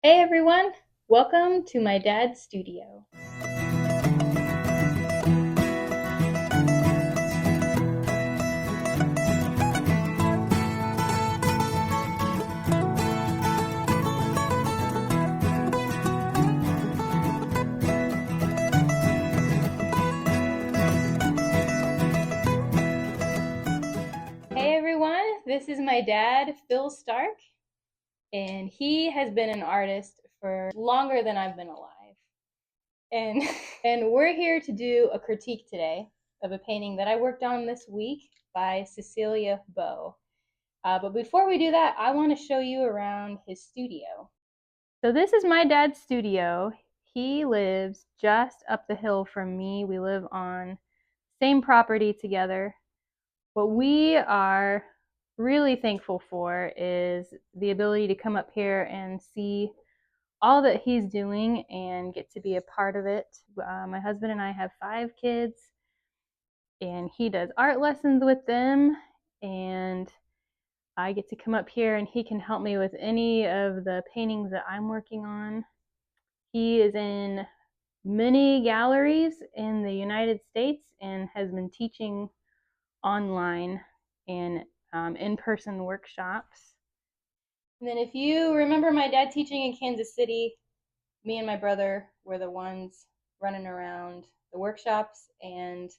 Hey everyone, welcome to my dad's studio. Hey everyone, this is my dad, Phil Starke, and he has been an artist for longer than I've been alive. And and we're here to do a critique today of a painting that I worked on this week by Cecilia Beaux. But before we do that, I want to show you around his studio. So this is my dad's studio. He lives just up the hill from me. We live on same property together. What we are really thankful for is the ability to come up here and see all that he's doing and get to be a part of it. My husband and I have 5 kids, and he does art lessons with them, and I get to come up here and he can help me with any of the paintings that I'm working on. He is in many galleries in the United States and has been teaching online and in-person workshops. And then if you remember my dad teaching in Kansas City, me and my brother were the ones running around the workshops and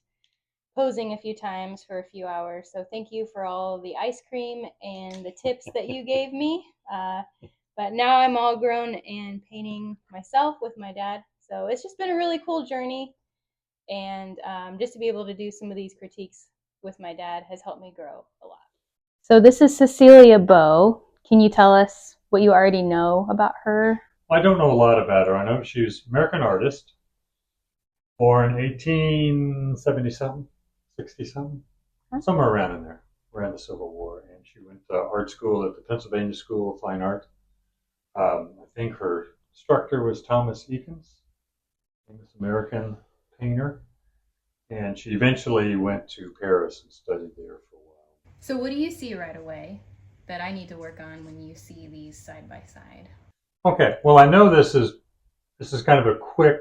posing a few times for a few hours. So thank you for all the ice cream and the tips that you gave me. But now I'm all grown and painting myself with my dad. So it's just been a really cool journey. And just to be able to do some of these critiques with my dad has helped me grow a lot. So this is Cecilia Beaux. Can you tell us what you already know about her? I don't know a lot about her. I know she was an American artist, born 1870-something, 60-something, somewhere around in there, around the Civil War. And she went to art school at the Pennsylvania School of Fine Art. I think her instructor was Thomas Eakins, famous American painter. And she eventually went to Paris and studied there for a while. So what do you see right away that I need to work on when you see these side by side? Okay, well, I know this is kind of a quick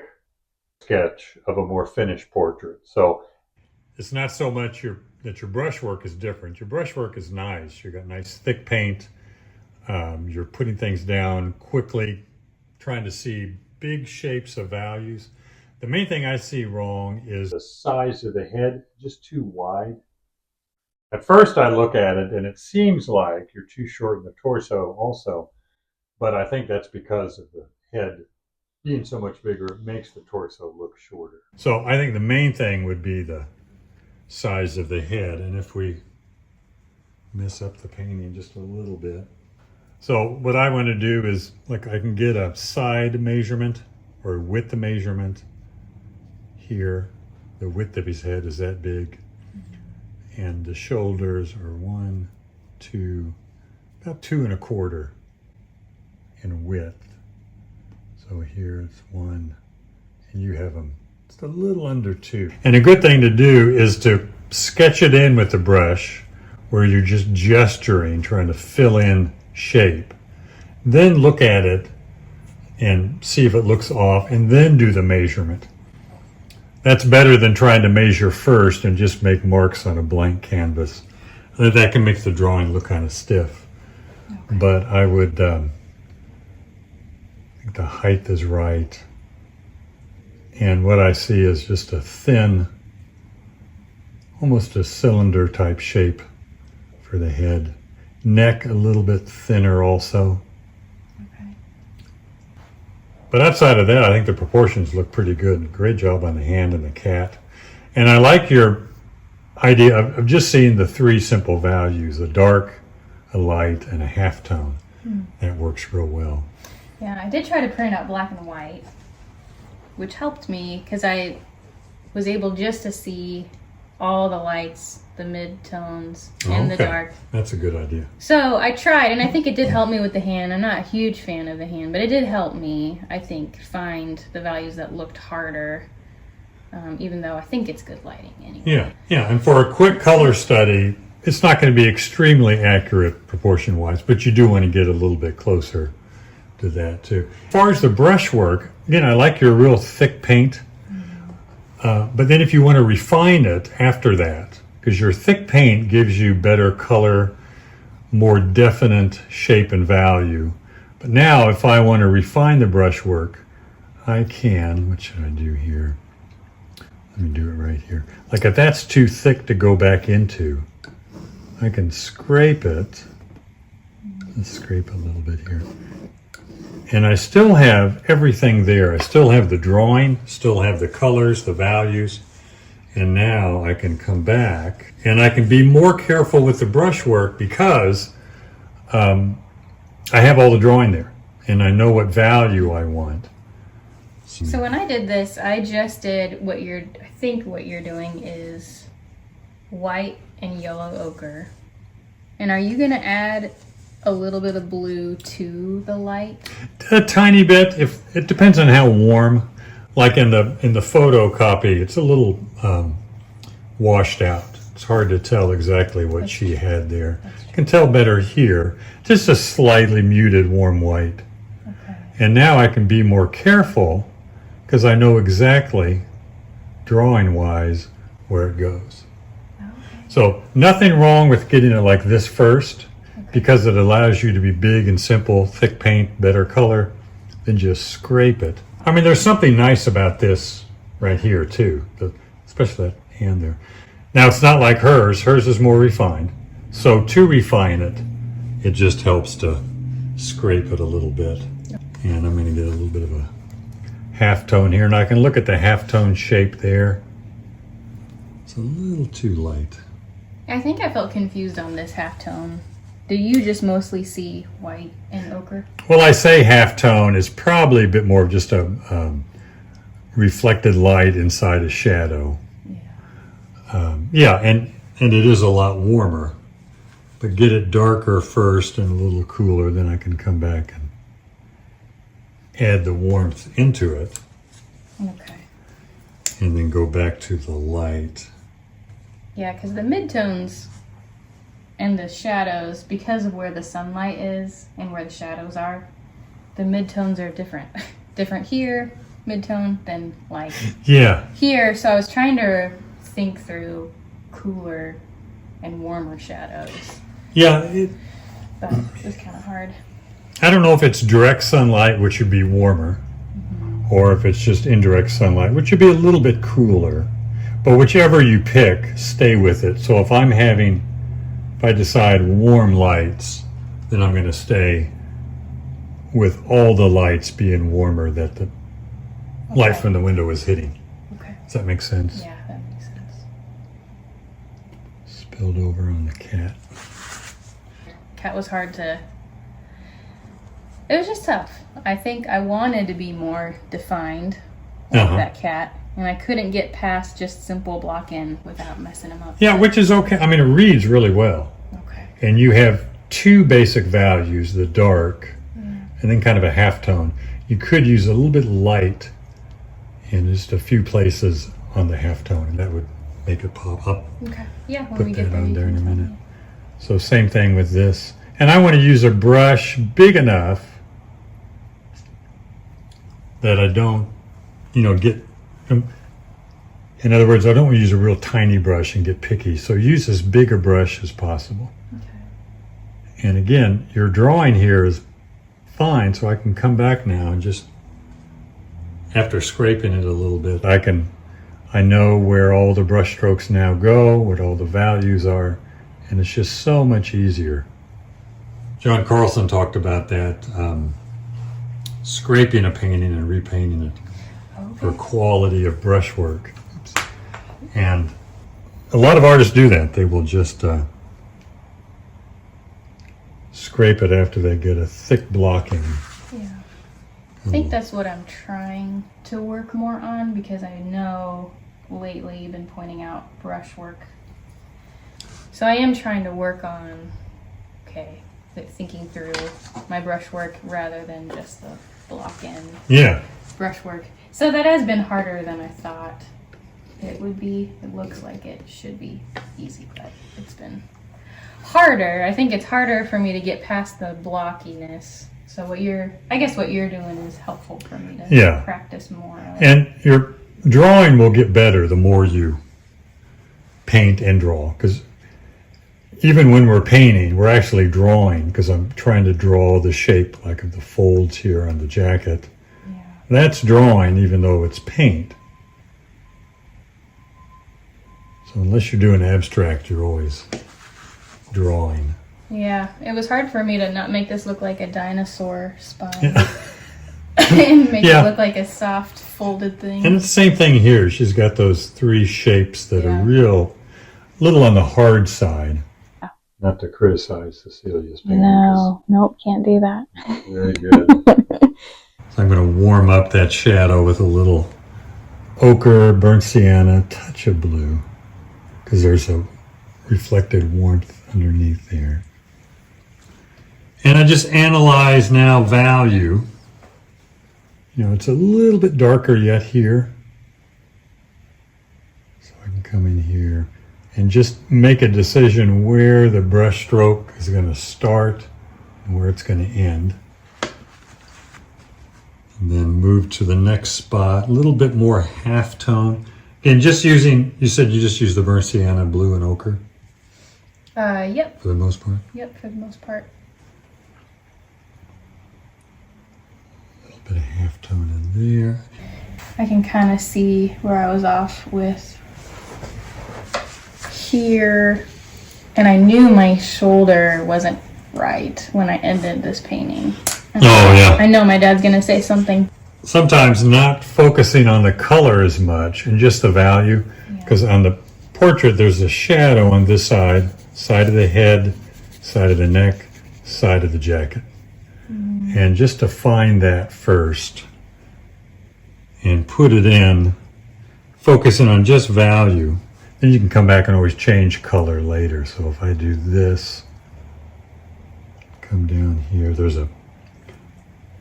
sketch of a more finished portrait. So it's not so much that your brushwork is different. Your brushwork is nice. You got nice thick paint. You're putting things down quickly, trying to see big shapes of values. The main thing I see wrong is the size of the head, just too wide. At first I look at it and it seems like you're too short in the torso also, but I think that's because of the head being so much bigger, it makes the torso look shorter. So I think the main thing would be the size of the head. And if we mess up the painting just a little bit. So what I want to do is, like, I can get a side measurement or width measurement here. The width of his head is that big. And the shoulders are 1, 2, about 2 1/4 in width. So here it's 1, and you have them just a little under 2. And a good thing to do is to sketch it in with the brush where you're just gesturing, trying to fill in shape. Then look at it and see if it looks off, and then do the measurement. That's better than trying to measure first and just make marks on a blank canvas. That can make the drawing look kind of stiff. Okay. But I would think the height is right. And what I see is just a thin, almost a cylinder type shape for the head. Neck a little bit thinner also. Okay. But outside of that, I think the proportions look pretty good. Great job on the hand and the cat. And I like your idea of just seeing the 3 simple values, a dark, a light, and a halftone. That works real well. Yeah, I did try to print out black and white, which helped me because I was able just to see all the lights, the mid-tones, and the dark. That's a good idea. So I tried, and I think it did help me with the hand. I'm not a huge fan of the hand, but it did help me, I think, find the values that looked harder, even though I think it's good lighting anyway. Yeah, and for a quick color study, it's not going to be extremely accurate proportion-wise, but you do want to get a little bit closer to that too. As far as the brushwork, again, I like your real thick paint. But then if you want to refine it after that, because your thick paint gives you better color, more definite shape and value. But now if I want to refine the brushwork, I can. What should I do here? Let me do it right here. Like if that's too thick to go back into, I can scrape it. Let's scrape a little bit here. And I still have everything there. I still have the drawing, still have the colors, the values. And now I can come back and I can be more careful with the brushwork because I have all the drawing there and I know what value I want. So when I did this, I just did I think what you're doing is white and yellow ochre. And are you going to add a little bit of blue to the light? A tiny bit. If it depends on how warm. Like in the photocopy, it's a little washed out. It's hard to tell exactly what she had there. You can tell better here. Just a slightly muted warm white. Okay. And now I can be more careful because I know exactly, drawing-wise, where it goes. Okay. So nothing wrong with getting it like this first. Because it allows you to be big and simple, thick paint, better color, then just scrape it. I mean, there's something nice about this right here too, especially that hand there. Now it's not like hers. Hers is more refined. So to refine it, it just helps to scrape it a little bit. And I'm going to get a little bit of a halftone here, and I can look at the halftone shape there. It's a little too light. I think I felt confused on this halftone. Do you just mostly see white and ochre? Well, I say halftone is probably a bit more of just a reflected light inside a shadow. Yeah. And it is a lot warmer. But get it darker first and a little cooler, then I can come back and add the warmth into it. Okay. And then go back to the light. Yeah, because the midtones and the shadows, because of where the sunlight is and where the shadows are, the midtones are different. Different here, midtone, than like here. So I was trying to think through cooler and warmer shadows. Yeah. But it was kind of hard. I don't know if it's direct sunlight, which would be warmer, or if it's just indirect sunlight, which would be a little bit cooler. But whichever you pick, stay with it. So if I decide warm lights, then I'm going to stay with all the lights being warmer that the light from the window is hitting. Okay. Does that make sense? Yeah, that makes sense. Spilled over on the cat. Cat was hard to... It was just tough. I think I wanted to be more defined with that cat. And I couldn't get past just simple block in without messing him up. Yeah, which is okay. I mean, it reads really well. Okay. And you have two basic values, the dark and then kind of a halftone. You could use a little bit light in just a few places on the halftone, and that would make it pop up. Okay. Yeah, when Put we that get there, on there in a minute. So same thing with this. And I want to use a brush big enough that I don't, get... In other words, I don't want to use a real tiny brush and get picky. So use as big a brush as possible. Okay. And again, your drawing here is fine, so I can come back now and just, after scraping it a little bit, I know where all the brush strokes now go, what all the values are, and it's just so much easier. John Carlson talked about that, scraping a painting and repainting it for quality of brushwork. And a lot of artists do that. They will just scrape it after they get a thick blocking. Yeah. I think that's what I'm trying to work more on, because I know lately you've been pointing out brushwork. So I am trying to work on, thinking through my brushwork rather than just the block in brushwork. So that has been harder than I thought it would be. It looks like it should be easy, but it's been harder. I think it's harder for me to get past the blockiness So I guess what you're doing is helpful for me to Yeah. practice more. And your drawing will get better the more you paint and draw. Because even when we're painting, we're actually drawing, because I'm trying to draw the shape like of the folds here on the jacket. Yeah. That's drawing even though it's paint. So unless you're doing abstract, you're always drawing. Yeah, it was hard for me to not make this look like a dinosaur spine. Yeah. And make Yeah. it look like a soft folded thing. And it's the same thing here. She's got those three shapes that Yeah. are little on the hard side. Not to criticize Cecilia's painting. No, nope, can't do that. Very good. So I'm going to warm up that shadow with a little ochre, burnt sienna, touch of blue, because there's a reflected warmth underneath there. And I just analyze now value. You know, it's a little bit darker yet here. So I can come in here and just make a decision where the brush stroke is going to start and where it's going to end. And then move to the next spot, a little bit more halftone. And just using, you said you just use the burnt sienna, blue, and ochre? Yep. For the most part? Yep, for the most part. A little bit of halftone in there. I can kind of see where I was off with here. And I knew my shoulder wasn't right when I ended this painting. Oh, yeah. I know my dad's going to say something. Sometimes not focusing on the color as much and just the value, because on the portrait there's a shadow on this side of the head, side of the neck, side of the jacket. And just to find that first and put it in, focusing on just value, then you can come back and always change color later. So if I do this, come down here, there's a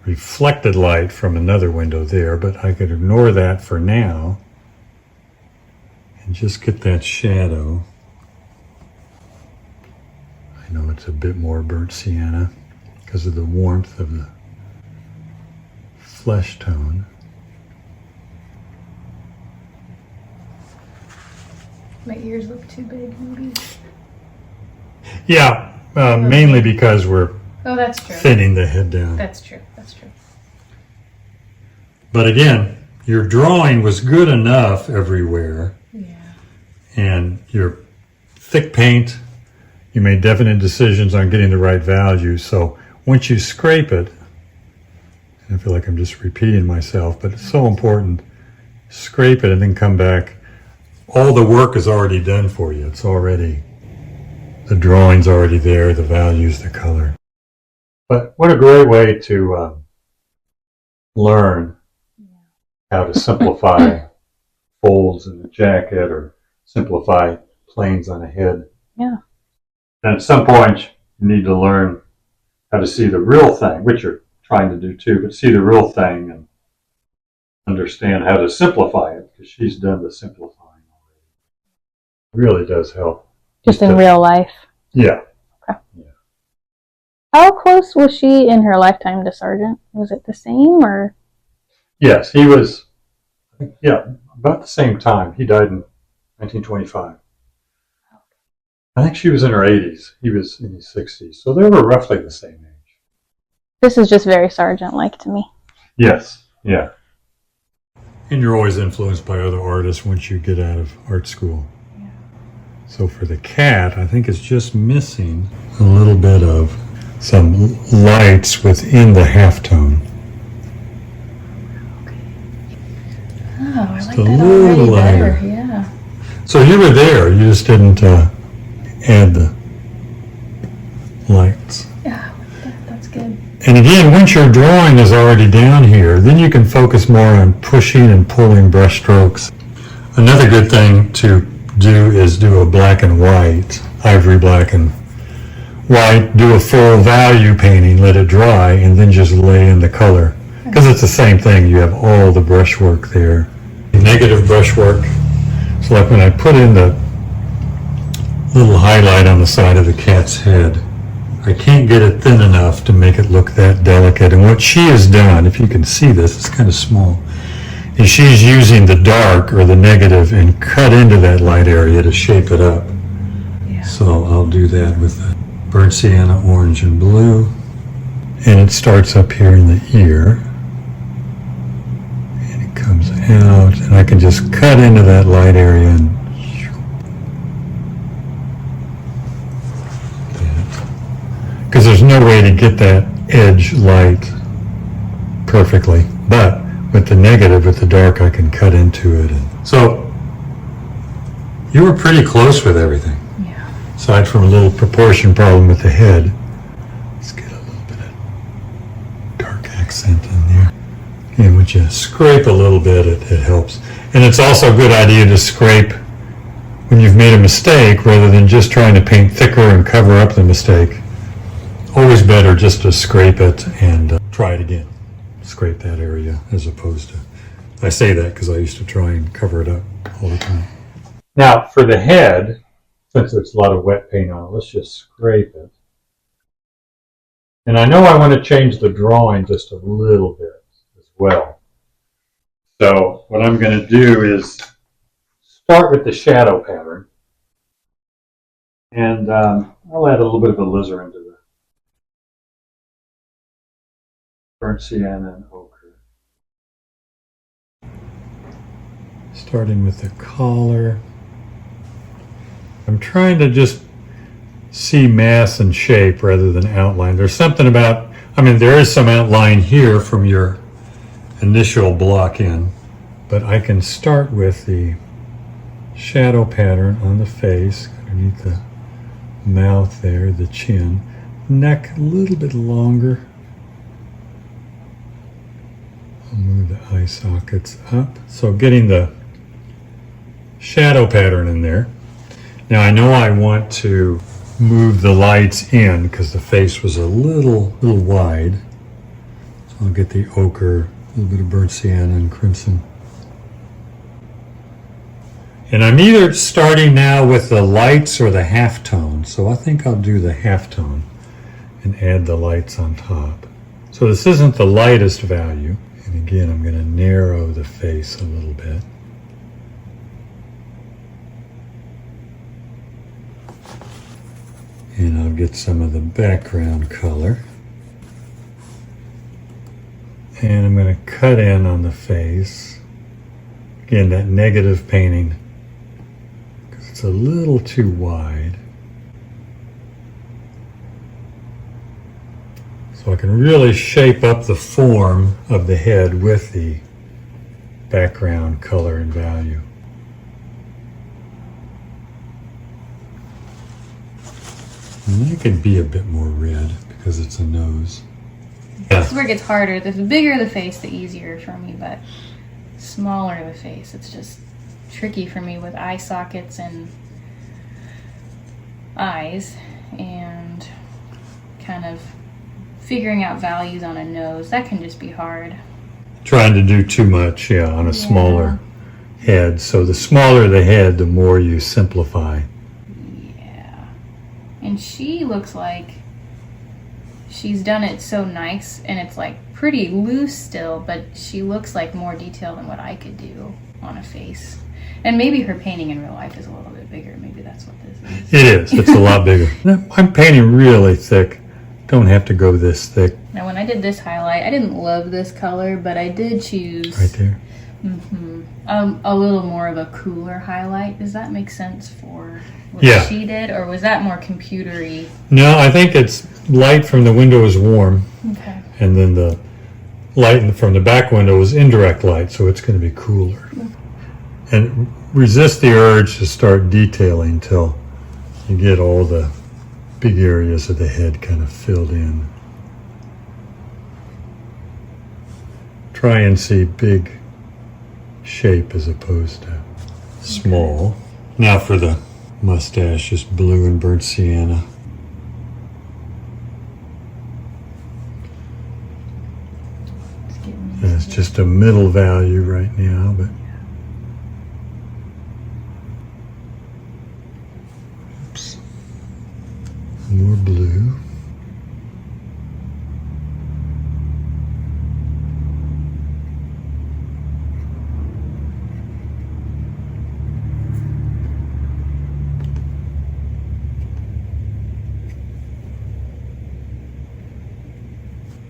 reflected light from another window there, but I could ignore that for now and just get that shadow. I know it's a bit more burnt sienna because of the warmth of the flesh tone. My ears look too big, maybe. Yeah, mainly because we're that's true. thinning the head down. That's true. That's true. But again, your drawing was good enough everywhere. Yeah. And your thick paint, you made definite decisions on getting the right value. So once you scrape it, and I feel like I'm just repeating myself, but it's so important, scrape it and then come back. All the work is already done for you. It's already, the drawing's already there, the values, the color. But what a great way to learn how to simplify folds in a jacket or simplify planes on a head. Yeah. And at some point, you need to learn how to see the real thing, which you're trying to do too, but see the real thing and understand how to simplify it, because she's done the simplifying already. It really does help. Just in real life. Yeah. Okay. Yeah. How close was she in her lifetime to Sargent? Was it the same or? Yes, he was, about the same time. He died in 1925. I think she was in her 80s. He was in his 60s. So they were roughly the same age. This is just very Sargent-like to me. Yes, yeah. And you're always influenced by other artists once you get out of art school. Yeah. So for the cat, I think it's just missing a little bit of some lights within the halftone. Oh, I like a that little already lighter. better, yeah. So you were there, you just didn't add the lights. Yeah, that's good. And again, once your drawing is already down here, then you can focus more on pushing and pulling brush strokes. Another good thing to do is do a black and white, ivory black and white, do a full value painting, let it dry, and then just lay in the color. Because it's the same thing, you have all the brushwork there. Negative brushwork. So like when I put in the little highlight on the side of the cat's head, I can't get it thin enough to make it look that delicate. And what she has done, if you can see this, it's kind of small, is she's using the dark or the negative and cut into that light area to shape it up. Yeah. So I'll do that with the burnt sienna, orange, and blue. And it starts up here in the ear. And it comes out, and I can just cut into that light area and because there's no way to get that edge light perfectly. But with the negative, with the dark, I can cut into it. And so you were pretty close with everything. Yeah. Aside from a little proportion problem with the head. Let's get a little bit of dark accent in there. And when you scrape a little bit, it helps. And it's also a good idea to scrape when you've made a mistake rather than just trying to paint thicker and cover up the mistake. Always better just to scrape it and try it again. Scrape that area as opposed to, I say that because I used to try and cover it up all the time. Now for the head, since there's a lot of wet paint on it, let's just scrape it. And I know I want to change the drawing just a little bit as well. So what I'm going to do is start with the shadow pattern. And I'll add a little bit of alizarin to the burnt sienna and ochre. Starting with the collar. I'm trying to just see mass and shape rather than outline. There's something about, I mean, there is some outline here from your initial block in, but I can start with the shadow pattern on the face, underneath the mouth there, the chin, neck a little bit longer. I'll move the eye sockets up. So getting the shadow pattern in there. Now I know I want to move the lights in because the face was a little wide. So I'll get the ochre, a little bit of burnt sienna and crimson. And I'm either starting now with the lights or the halftone. So I think I'll do the halftone and add the lights on top. So this isn't the lightest value. And again, I'm going to narrow the face a little bit. And I'll get some of the background color. And I'm going to cut in on the face. Again, that negative painting, because it's a little too wide. So I can really shape up the form of the head with the background color and value. And it could be a bit more red because it's a nose. Yeah. This is where it gets harder. The bigger the face, the easier for me, but smaller the face, it's just tricky for me with eye sockets and eyes, and kind of figuring out values on a nose. That can just be hard. Trying to do too much, on a smaller head. So the smaller the head, the more you simplify. Yeah. And she looks like she's done it so nice, and it's like pretty loose still, but she looks like more detail than what I could do on a face. And maybe her painting in real life is a little bit bigger. Maybe that's what this is. It is. It's a lot bigger. I'm painting really thick. Don't have to go this thick. Now when I did this highlight, I didn't love this color, but I did choose right there. A little more of a cooler highlight. Does that make sense for what she did, or was that more computery? No, I think it's light from the window is warm. Okay. And then the light from the back window is indirect light, so it's going to be cooler. And resist the urge to start detailing till you get all the big areas of the head kind of filled in. Try and see big shape as opposed to small. Now for the mustache, just blue and burnt sienna. And it's just a middle value right now, but more blue.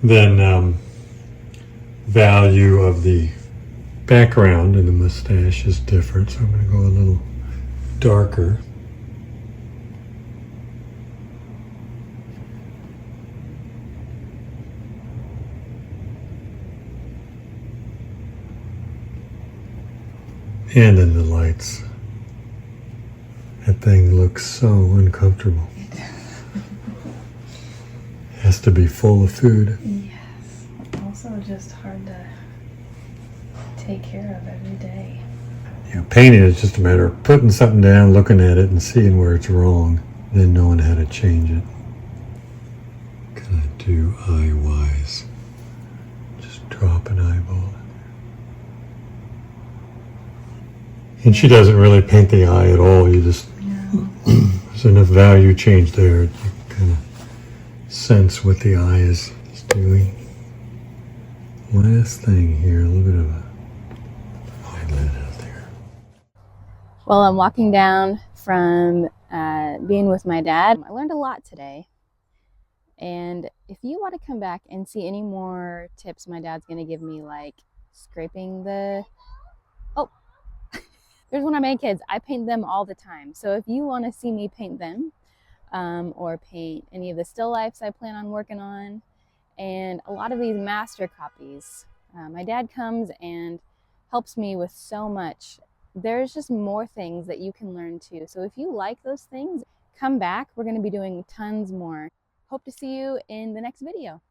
then value of the background in the mustache is different. So I'm going to go a little darker. And then the lights. That thing looks so uncomfortable. Has to be full of food. Yes. Also just hard to take care of every day. Yeah, painting is just a matter of putting something down, looking at it, and seeing where it's wrong, then knowing how to change it. Kind of do eye-wise. Just drop an eyeball. And she doesn't really paint the eye at all. You just, there's enough value change there. You kind of sense what the eye is doing. Last thing here, a little bit of a eyelid out there. Well, I'm walking down from being with my dad. I learned a lot today. And if you want to come back and see any more tips my dad's going to give me, like scraping the... Oh, there's one of my kids. I paint them all the time. So if you want to see me paint them, or paint any of the still lifes I plan on working on, and a lot of these master copies, my dad comes and helps me with so much. There's just more things that you can learn too. So if you like those things, come back. We're going to be doing tons more. Hope to see you in the next video.